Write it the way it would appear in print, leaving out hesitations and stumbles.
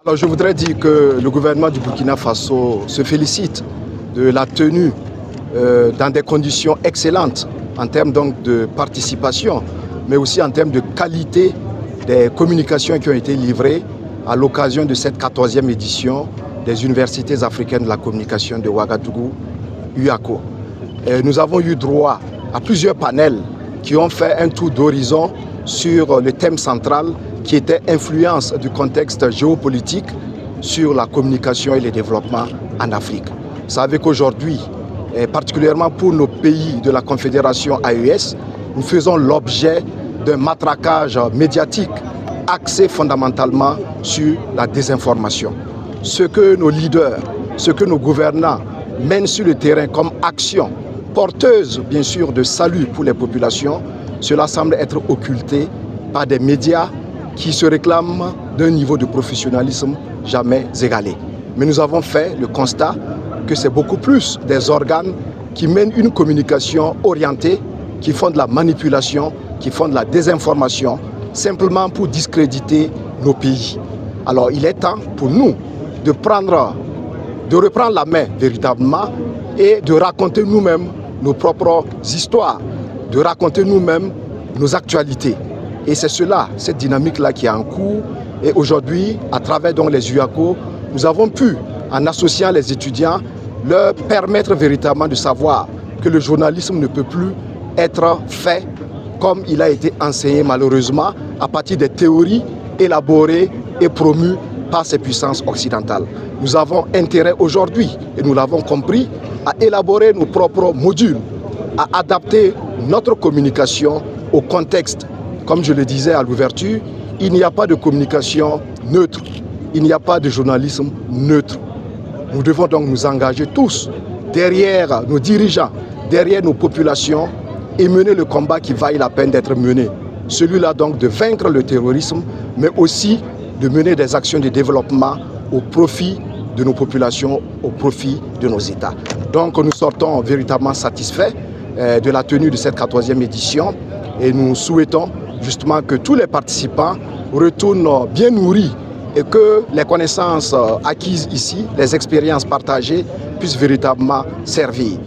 Alors, je voudrais dire que le gouvernement du Burkina Faso se félicite de la tenue dans des conditions excellentes en termes donc de participation, mais aussi en termes de qualité des communications qui ont été livrées à l'occasion de cette 14e édition des universités africaines de la communication de Ouagadougou, UACO. Nous avons eu droit à plusieurs panels qui ont fait un tour d'horizon sur le thème central qui était influence du contexte géopolitique sur la communication et le développement en Afrique. Vous savez qu'aujourd'hui, particulièrement pour nos pays de la Confédération AES, nous faisons l'objet d'un matraquage médiatique axé fondamentalement sur la désinformation. Ce que nos leaders, ce que nos gouvernants mènent sur le terrain comme action porteuse, bien sûr, de salut pour les populations, cela semble être occulté par des médias qui se réclament d'un niveau de professionnalisme jamais égalé. Mais nous avons fait le constat que c'est beaucoup plus des organes qui mènent une communication orientée, qui font de la manipulation, qui font de la désinformation, simplement pour discréditer nos pays. Alors il est temps pour nous de reprendre la main véritablement et de raconter nous-mêmes nos propres histoires, de raconter nous-mêmes nos actualités. Et c'est cela, cette dynamique-là qui est en cours. Et aujourd'hui, à travers donc les UACO, nous avons pu, en associant les étudiants, leur permettre véritablement de savoir que le journalisme ne peut plus être fait comme il a été enseigné malheureusement à partir des théories élaborées et promues par ces puissances occidentales. Nous avons intérêt aujourd'hui, et nous l'avons compris, à élaborer nos propres modules, à adapter notre communication au contexte. Comme je le disais à l'ouverture, il n'y a pas de communication neutre, il n'y a pas de journalisme neutre. Nous devons donc nous engager tous derrière nos dirigeants, derrière nos populations et mener le combat qui vaille la peine d'être mené. Celui-là donc de vaincre le terrorisme, mais aussi de mener des actions de développement au profit de nos populations, au profit de nos États. Donc nous sortons véritablement satisfaits de la tenue de cette 14e édition et nous souhaitons justement que tous les participants retournent bien nourris et que les connaissances acquises ici, les expériences partagées puissent véritablement servir.